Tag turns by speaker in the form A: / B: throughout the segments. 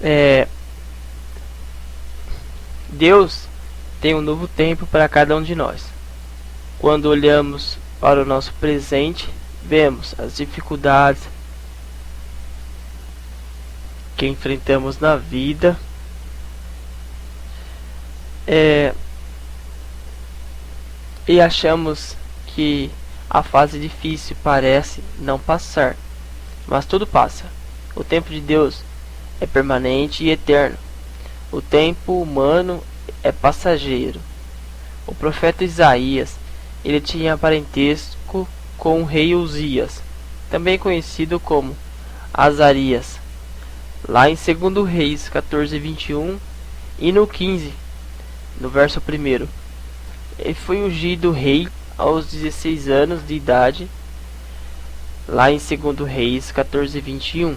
A: É, Deus tem um novo tempo para cada um de nós. Quando olhamos para o nosso presente, vemos as dificuldades que enfrentamos na vida, e achamos que a fase difícil parece não passar, mas tudo passa. O tempo de Deus é permanente e eterno. O tempo humano é passageiro. O profeta Isaías, ele tinha parentesco com o rei Uzias, também conhecido como Azarias. Lá em 2 Reis 14:21 e no 15, no verso 1, ele foi ungido rei aos 16 anos de idade, lá em 2 Reis 14:21.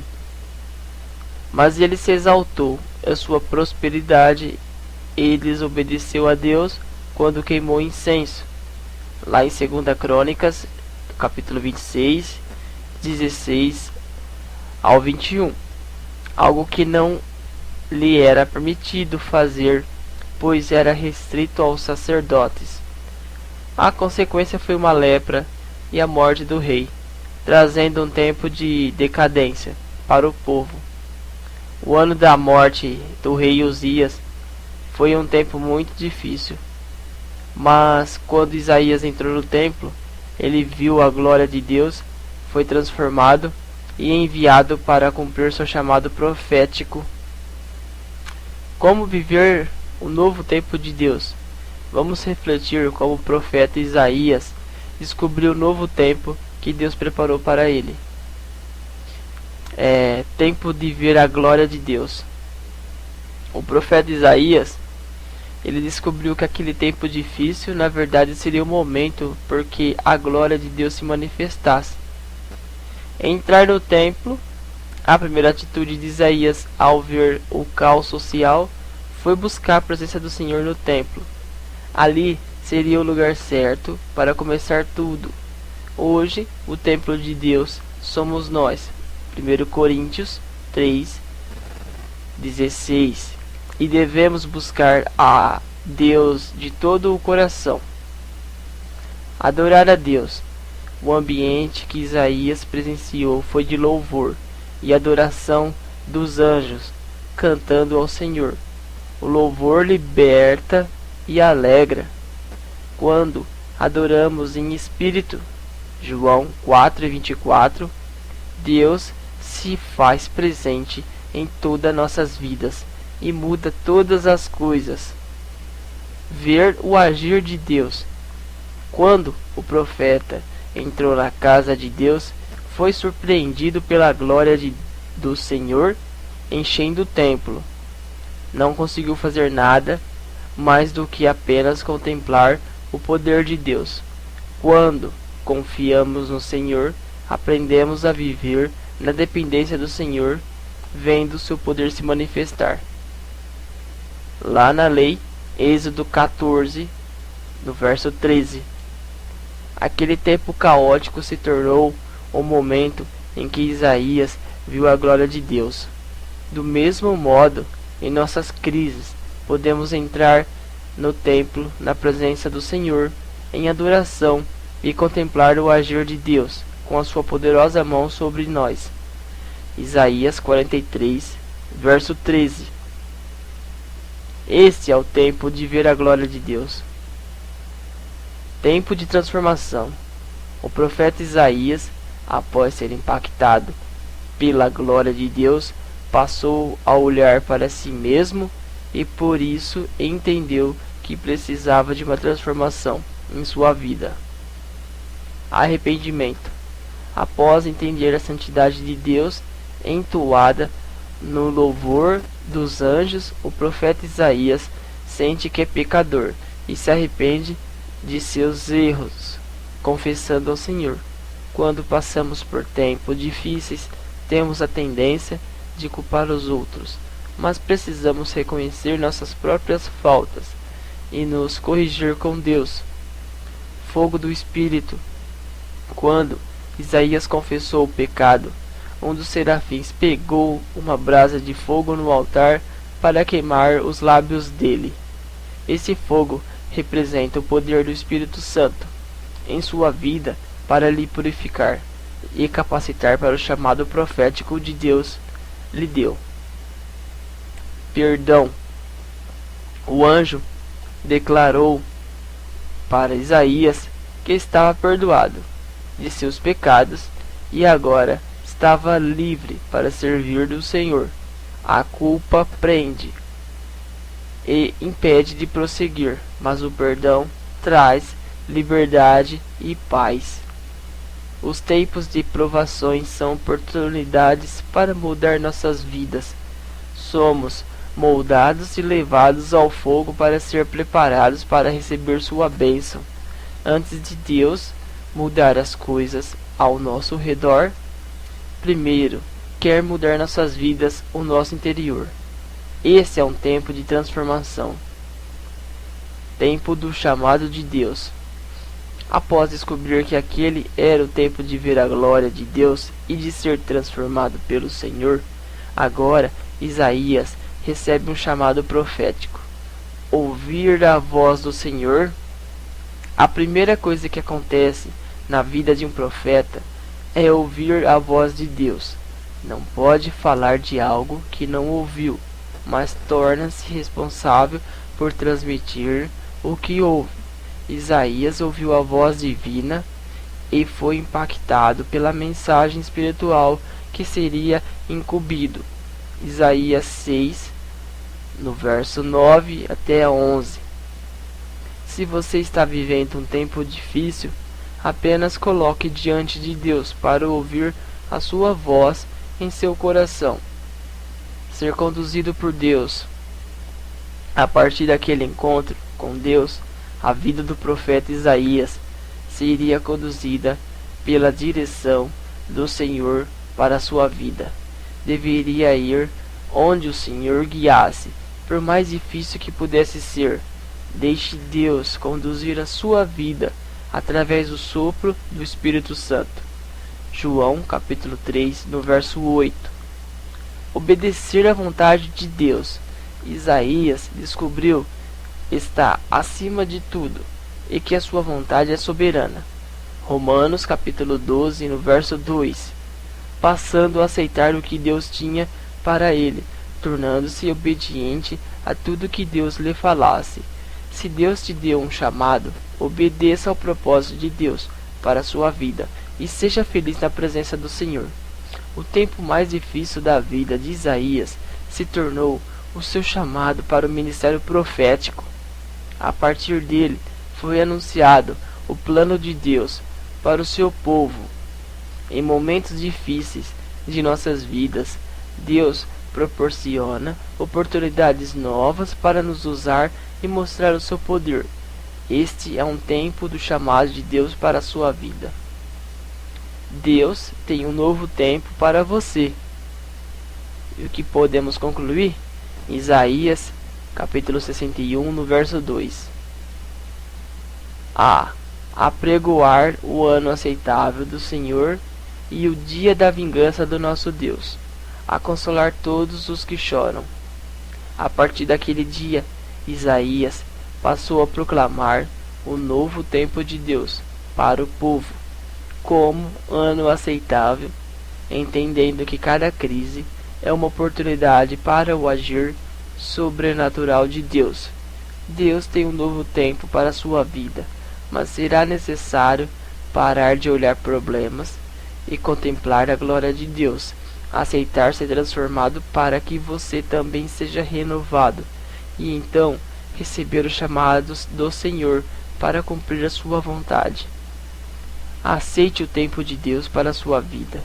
A: Mas ele se exaltou a sua prosperidade e desobedeceu a Deus quando queimou incenso, lá em 2 Crônicas, capítulo 26, 16 ao 21. Algo que não lhe era permitido fazer, pois era restrito aos sacerdotes. A consequência foi uma lepra e a morte do rei, trazendo um tempo de decadência para o povo. O ano da morte do rei Uzias foi um tempo muito difícil, mas quando Isaías entrou no templo, ele viu a glória de Deus, foi transformado e enviado para cumprir seu chamado profético. Como viver o novo tempo de Deus? Vamos refletir como o profeta Isaías descobriu o novo tempo que Deus preparou para ele. Tempo de ver a glória de Deus. O profeta Isaías, ele descobriu que aquele tempo difícil na verdade seria o momento porque a glória de Deus se manifestasse. Entrar no templo, a primeira atitude de Isaías ao ver o caos social foi buscar a presença do Senhor no templo. Ali seria o lugar certo para começar tudo. Hoje, o templo de Deus somos nós. 1 Coríntios 3:16. E devemos buscar a Deus de todo o coração. Adorar a Deus. O ambiente que Isaías presenciou foi de louvor e adoração dos anjos, cantando ao Senhor. O louvor liberta e alegra. Quando adoramos em espírito, João 4:24, Deus se faz presente em todas as nossas vidas e muda todas as coisas. Ver o agir de Deus. Quando o profeta entrou na casa de Deus, foi surpreendido pela glória do Senhor enchendo o templo. Não conseguiu fazer nada mais do que apenas contemplar o poder de Deus. Quando confiamos no Senhor, aprendemos a viver na dependência do Senhor, vendo seu poder se manifestar. Lá na lei, Êxodo 14, no verso 13. Aquele tempo caótico se tornou o momento em que Isaías viu a glória de Deus. Do mesmo modo, em nossas crises, podemos entrar no templo, na presença do Senhor, em adoração e contemplar o agir de Deus com a sua poderosa mão sobre nós. Isaías 43, verso 13. Este é o tempo de ver a glória de Deus. Tempo de transformação. O profeta Isaías, após ser impactado pela glória de Deus, passou a olhar para si mesmo e por isso entendeu que precisava de uma transformação em sua vida. Arrependimento. Após entender a santidade de Deus entoada no louvor dos anjos, o profeta Isaías sente que é pecador e se arrepende de seus erros, confessando ao Senhor. Quando passamos por tempos difíceis, temos a tendência de culpar os outros, mas precisamos reconhecer nossas próprias faltas e nos corrigir com Deus. Fogo do Espírito. Quando Isaías confessou o pecado, um dos serafins pegou uma brasa de fogo no altar para queimar os lábios dele. Esse fogo representa o poder do Espírito Santo em sua vida para lhe purificar e capacitar para o chamado profético de Deus lhe deu. Perdão. O anjo declarou para Isaías que estava perdoado de seus pecados e agora estava livre para servir do Senhor. A culpa prende e impede de prosseguir, mas o perdão traz liberdade e paz. Os tempos de provações são oportunidades para mudar nossas vidas. Somos moldados e levados ao fogo para ser preparados para receber sua bênção. Antes de Deus mudar as coisas ao nosso redor, primeiro quer mudar nossas vidas, o nosso interior. Esse é um tempo de transformação, tempo do chamado de Deus. Após descobrir que aquele era o tempo de ver a glória de Deus e de ser transformado pelo Senhor, agora Isaías recebe um chamado profético. Ouvir a voz do Senhor. A primeira coisa que acontece na vida de um profeta é ouvir a voz de Deus. Não pode falar de algo que não ouviu, mas torna-se responsável por transmitir o que ouve. Isaías ouviu a voz divina e foi impactado pela mensagem espiritual que seria incumbido. Isaías 6, no verso 9 até 11. Se você está vivendo um tempo difícil, apenas coloque diante de Deus para ouvir a sua voz em seu coração. Ser conduzido por Deus. A partir daquele encontro com Deus, a vida do profeta Isaías seria conduzida pela direção do Senhor para a sua vida. Deveria ir onde o Senhor guiasse, por mais difícil que pudesse ser. Deixe Deus conduzir a sua vida através do sopro do Espírito Santo. João capítulo 3, no verso 8. Obedecer à vontade de Deus. Isaías descobriu está acima de tudo e que a sua vontade é soberana. Romanos capítulo 12, no verso 2. Passando a aceitar o que Deus tinha para ele, tornando-se obediente a tudo que Deus lhe falasse. Se Deus te deu um chamado, obedeça ao propósito de Deus para a sua vida e seja feliz na presença do Senhor. O tempo mais difícil da vida de Isaías se tornou o seu chamado para o ministério profético. A partir dele foi anunciado o plano de Deus para o seu povo. Em momentos difíceis de nossas vidas, Deus proporciona oportunidades novas para nos usar e mostrar o seu poder. Este é um tempo do chamado de Deus para a sua vida. Deus tem um novo tempo para você. E o que podemos concluir? Isaías capítulo 61, no verso 2. A apregoar o ano aceitável do Senhor e o dia da vingança do nosso Deus, a consolar todos os que choram. A partir daquele dia, Isaías passou a proclamar o novo tempo de Deus para o povo, como ano aceitável, entendendo que cada crise é uma oportunidade para o agir sobrenatural de Deus. Deus tem um novo tempo para a sua vida, mas será necessário parar de olhar problemas e contemplar a glória de Deus, aceitar ser transformado para que você também seja renovado, e então receber os chamados do Senhor para cumprir a sua vontade. Aceite o tempo de Deus para a sua vida.